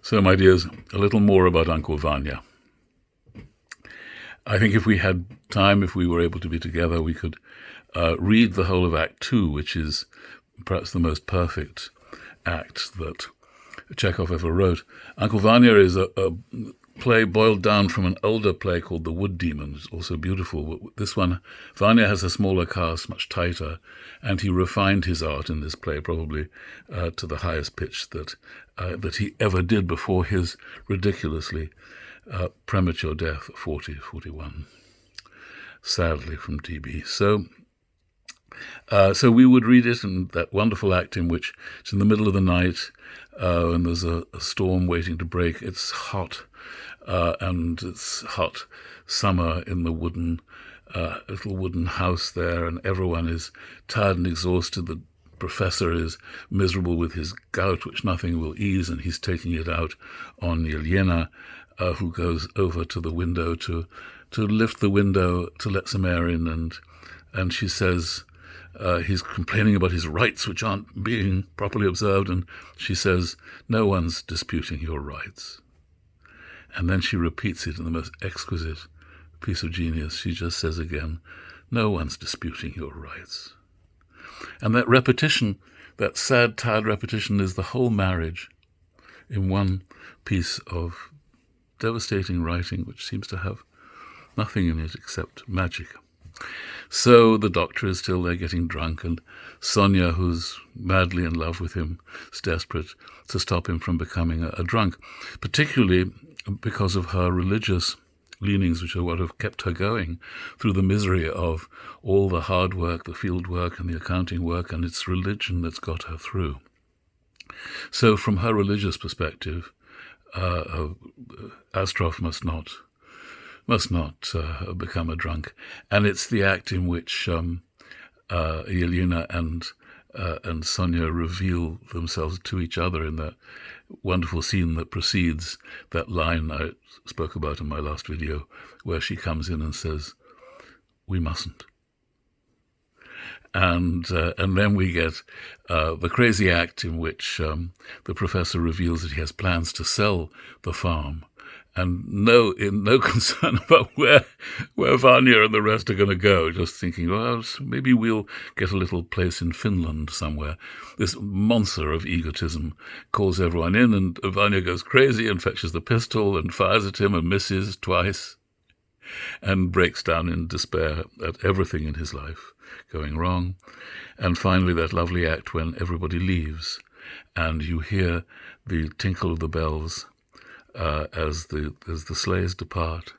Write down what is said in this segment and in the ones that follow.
So, my dears, a little more about Uncle Vanya. I think if we had time, if we were able to be together, we could read the whole of Act 2, which is perhaps the most perfect act that Chekhov ever wrote. Uncle Vanya is a play boiled down from an older play called The Wood Demon. It's also beautiful. This one, Vanya has a smaller cast, much tighter, and he refined his art in this play probably to the highest pitch that he ever did before his ridiculously premature death at 41, sadly from TB. So we would read it in that wonderful act in which it's in the middle of the night and there's a storm waiting to break. It's hot, and it's hot summer in the little wooden house there, and everyone is tired and exhausted. The professor is miserable with his gout, which nothing will ease, and he's taking it out on Yelena, who goes over to the window to lift the window to let some air in, and she says, he's complaining about his rights which aren't being properly observed, and she says, "No one's disputing your rights." And then she repeats it in the most exquisite piece of genius. She just says again, "No one's disputing your rights." And that repetition, that sad, tired repetition, is the whole marriage in one piece of devastating writing, which seems to have nothing in it except magic. So the doctor is still there getting drunk, and Sonia, who's madly in love with him, is desperate to stop him from becoming a drunk, particularly because of her religious leanings, which are what have kept her going through the misery of all the hard work, the field work and the accounting work, and it's religion that's got her through. So from her religious perspective, Astrov must not become a drunk, and it's the act in which Yelena and Sonia reveal themselves to each other in that wonderful scene that precedes that line I spoke about in my last video, where she comes in and says, "We mustn't." And then we get the crazy act in which the professor reveals that he has plans to sell the farm, and no concern about where Vanya and the rest are going to go, just thinking, well, maybe we'll get a little place in Finland somewhere. This monster of egotism calls everyone in, and Vanya goes crazy and fetches the pistol and fires at him and misses twice and breaks down in despair at everything in his life going wrong. And finally that lovely act when everybody leaves and you hear the tinkle of the bells as the sleighs depart.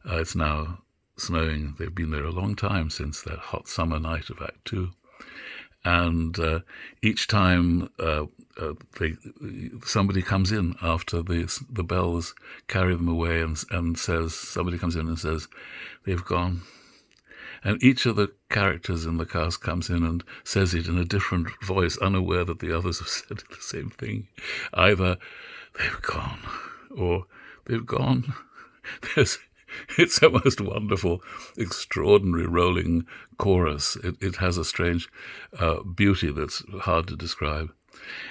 It's now snowing. They've been there a long time since that hot summer night of Act 2. And each time somebody comes in after the bells carry them away and says, somebody comes in and says, "They've gone." And each of the characters in the cast comes in and says it in a different voice, unaware that the others have said the same thing. Either "They've gone" or "They've gone." It's a most wonderful, extraordinary rolling chorus. It has a strange beauty that's hard to describe.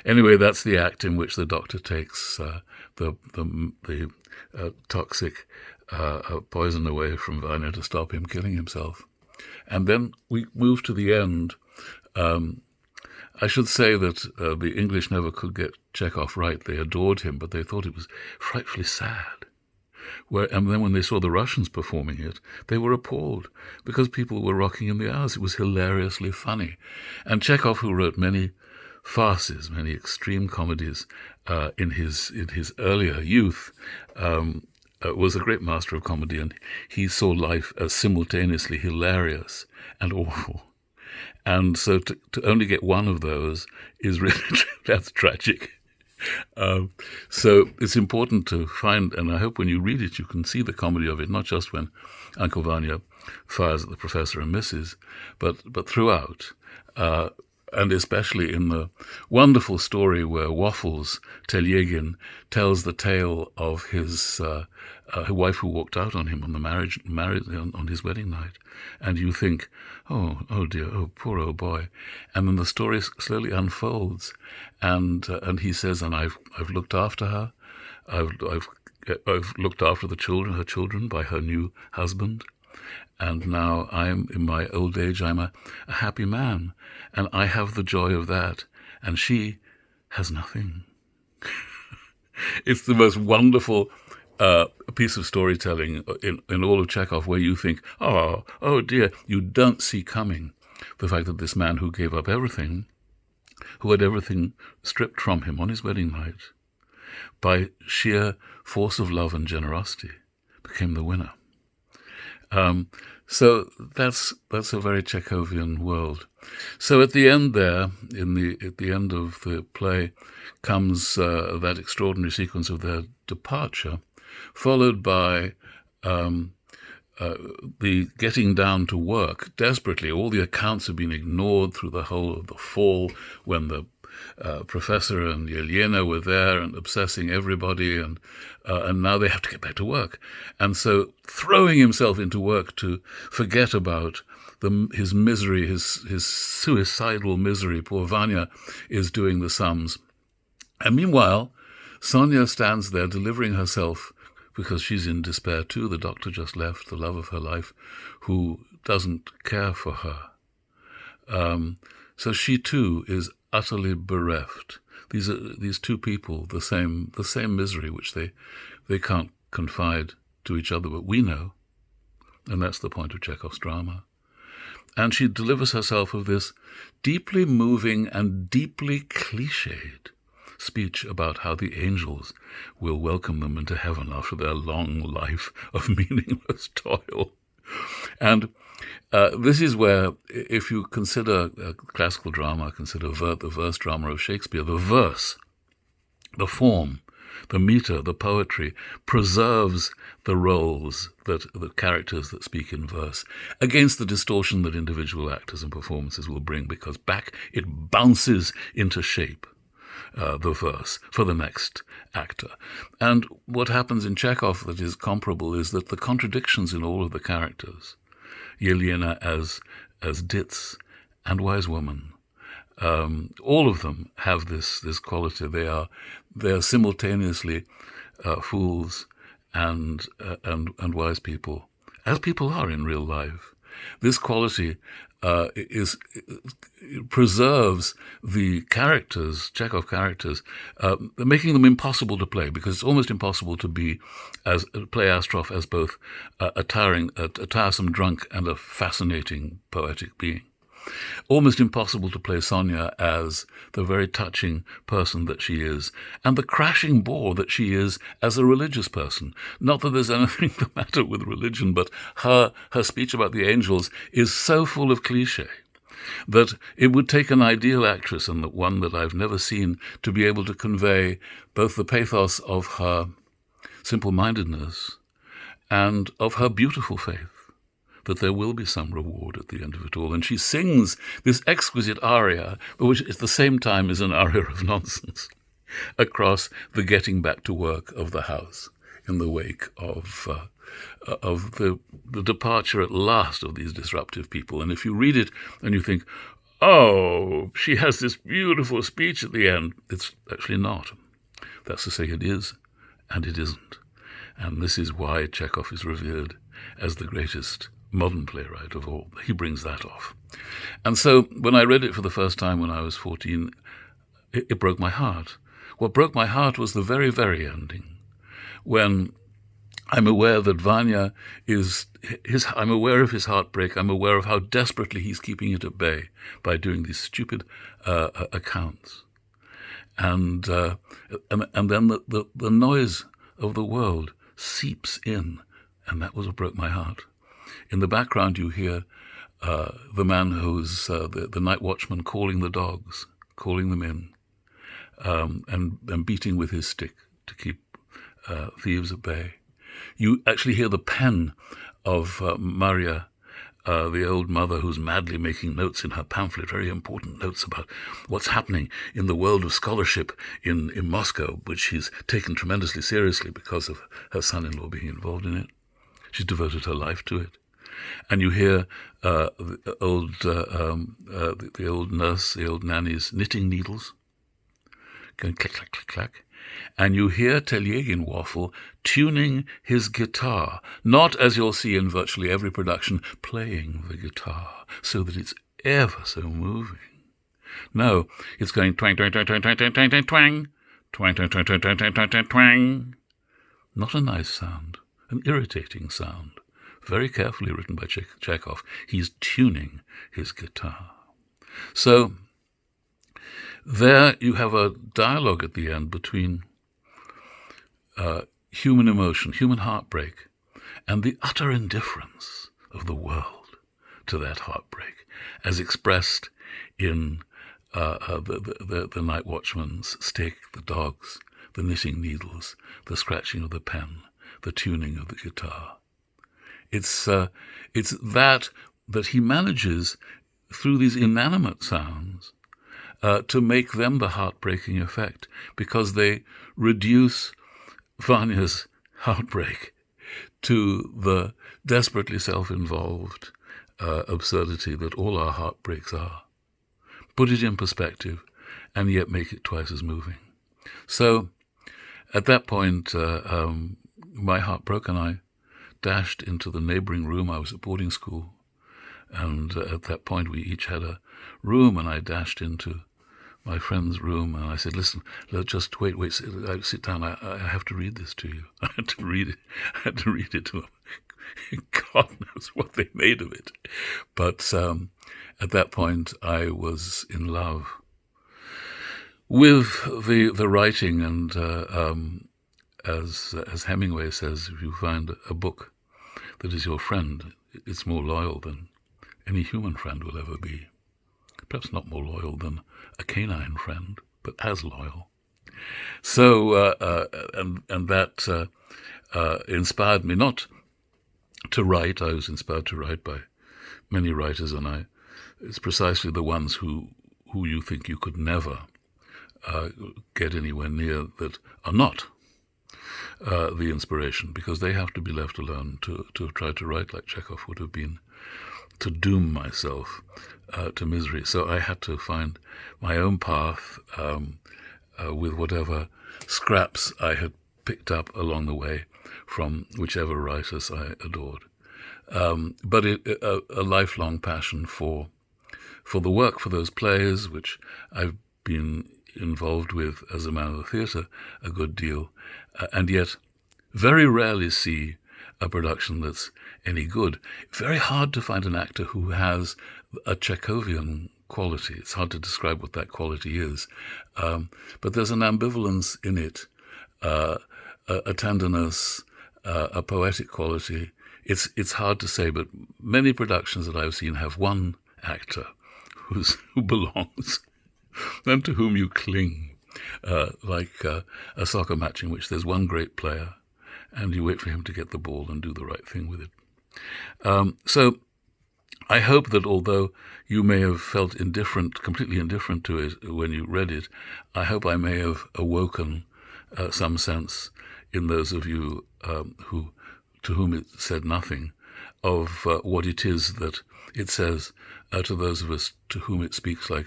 Anyway, that's the act in which the doctor takes the toxic poison away from Vanya to stop him killing himself. And then we move to the end. I should say that the English never could get Chekhov right. They adored him, but they thought it was frightfully sad. And then when they saw the Russians performing it, they were appalled because people were rocking in the hours. It was hilariously funny. And Chekhov, who wrote many farces, many extreme comedies in his earlier youth, was a great master of comedy, and he saw life as simultaneously hilarious and awful. And so to only get one of those is really, that's tragic. So it's important to find, and I hope when you read it you can see the comedy of it, not just when Uncle Vanya fires at the professor and misses, but throughout, and especially in the wonderful story where Waffles Telyegin tells the tale of his wife who walked out on him on the marriage on his wedding night, and you think, oh dear, oh poor old boy, and then the story slowly unfolds, and he says, and I've looked after her, I've looked after her children by her new husband, and now I'm in my old age. I'm a happy man, and I have the joy of that, and she has nothing. It's the most wonderful piece of storytelling in all of Chekhov, where you think, oh dear, you don't see coming the fact that this man who gave up everything, who had everything stripped from him on his wedding night, by sheer force of love and generosity, became the winner. So that's a very Chekhovian world. So at the end there, at the end of the play, comes that extraordinary sequence of their departure, followed by the getting down to work desperately. All the accounts have been ignored through the whole of the fall, when the professor and Yelena were there and obsessing everybody, and now they have to get back to work. And so throwing himself into work to forget about his misery, his suicidal misery. Poor Vanya is doing the sums. And meanwhile, Sonia stands there delivering herself, because she's in despair too. The doctor just left, the love of her life, who doesn't care for her. So she too is utterly bereft. These two people, the same misery, which they can't confide to each other, but we know, and that's the point of Chekhov's drama. And she delivers herself of this deeply moving and deeply cliched speech about how the angels will welcome them into heaven after their long life of meaningless toil. And this is where, if you consider classical drama, consider the verse drama of Shakespeare, the verse, the form, the meter, the poetry preserves the roles, the characters that speak in verse, against the distortion that individual actors and performances will bring, because back it bounces into shape, the verse, for the next actor. And what happens in Chekhov that is comparable is that the contradictions in all of the characters, Yelena as ditz and wise woman, all of them have this quality. They are simultaneously fools and wise people, as people are in real life. This quality preserves the characters, Chekhov characters, making them impossible to play, because it's almost impossible to play Astrov as both a tiresome drunk and a fascinating poetic being. Almost impossible to play Sonia as the very touching person that she is, and the crashing bore that she is as a religious person. Not that there's anything the matter with religion, but her speech about the angels is so full of cliché that it would take an ideal actress, and one that I've never seen, to be able to convey both the pathos of her simple-mindedness and of her beautiful faith, that there will be some reward at the end of it all. And she sings this exquisite aria, which at the same time is an aria of nonsense, across the getting back to work of the house in the wake of the departure at last of these disruptive people. And if you read it and you think, oh, she has this beautiful speech at the end, it's actually not. That's to say, it is and it isn't. And this is why Chekhov is revered as the greatest modern playwright of all. He brings that off. And so when I read it for the first time when I was 14, it broke my heart. What broke my heart was the very, very ending, when I'm aware that Vanya I'm aware of his heartbreak. I'm aware of how desperately he's keeping it at bay by doing these stupid accounts. And then the noise of the world seeps in, and that was what broke my heart. In the background, you hear the man who's the night watchman calling the dogs, calling them in, and beating with his stick to keep thieves at bay. You actually hear the pen of Maria, the old mother who's madly making notes in her pamphlet, very important notes about what's happening in the world of scholarship in Moscow, which she's taken tremendously seriously because of her son-in-law being involved in it. She's devoted her life to it. And you hear the old nurse, the old nanny's knitting needles, going clack, clack, clack, clack. and you hear Telegin Waffle tuning his guitar, not, as you'll see in virtually every production, playing the guitar so that it's ever so moving. No, it's going twang, twang, twang, twang, twang, twang, twang, twang, twang, twang, twang, twang, twang, twang, twang, twang, twang, twang. Not a nice sound, an irritating sound. Very carefully written by Chekhov. He's tuning his guitar. So there you have a dialogue at the end between human emotion, human heartbreak, and the utter indifference of the world to that heartbreak, as expressed in the night watchman's stick, the dogs, the knitting needles, the scratching of the pen, the tuning of the guitar. It's that he manages, through these inanimate sounds, to make them the heartbreaking effect, because they reduce Vanya's heartbreak to the desperately self-involved absurdity that all our heartbreaks are. Put it in perspective, and yet make it twice as moving. So, at that point, my heart broke, and I dashed into the neighboring room. I was at boarding school, and at that point we each had a room, and I dashed into my friend's room, and I said, "Listen, just wait, sit down. I have to read this to you." I had to read it to them. God knows what they made of it. But at that point, I was in love with the writing, and as Hemingway says, if you find a book that is your friend, it's more loyal than any human friend will ever be. Perhaps not more loyal than a canine friend, but as loyal. So, and that inspired me not to write. I was inspired to write by many writers, and it's precisely the ones who you think you could never get anywhere near that are not the inspiration, because they have to be left alone. To have tried to write like Chekhov would have been to doom myself to misery. So I had to find my own path with whatever scraps I had picked up along the way from whichever writers I adored. But a lifelong passion for the work, for those plays, which I've been involved with as a man of the theatre a good deal, and yet very rarely see a production that's any good. Very hard to find an actor who has a Chekhovian quality. It's hard to describe what that quality is, but there's an ambivalence in it, a tenderness, a poetic quality. It's hard to say, but many productions that I've seen have one actor who belongs and to whom you cling, like a soccer match in which there's one great player and you wait for him to get the ball and do the right thing with it. So I hope that although you may have felt completely indifferent to it when you read it, I hope I may have awoken some sense in those of you to whom it said nothing of what it is that it says to those of us to whom it speaks like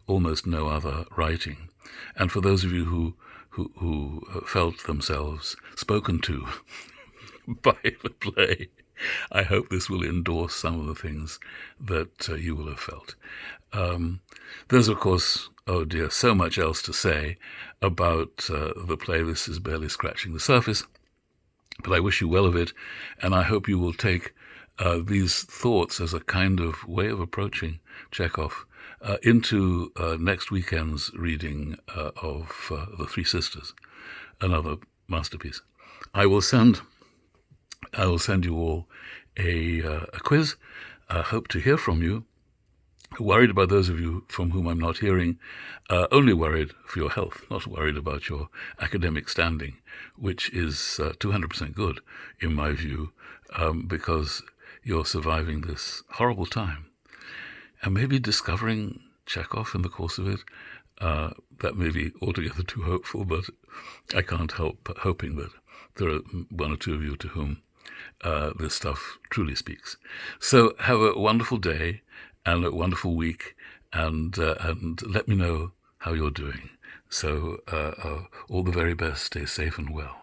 almost no other writing. And for those of you who felt themselves spoken to by the play, I hope this will endorse some of the things that you will have felt. There's, of course, oh dear, so much else to say about the play. This is barely scratching the surface, but I wish you well of it, and I hope you will take these thoughts as a kind of way of approaching Chekhov into next weekend's reading of The Three Sisters, another masterpiece. I will send you all a quiz. I hope to hear from you. Worried about those of you from whom I'm not hearing, only worried for your health, not worried about your academic standing, which is 200% good, in my view, because you're surviving this horrible time. And maybe discovering Chekhov in the course of it, that may be altogether too hopeful, but I can't help hoping that there are one or two of you to whom this stuff truly speaks. So have a wonderful day and a wonderful week, and let me know how you're doing. So all the very best. Stay safe and well.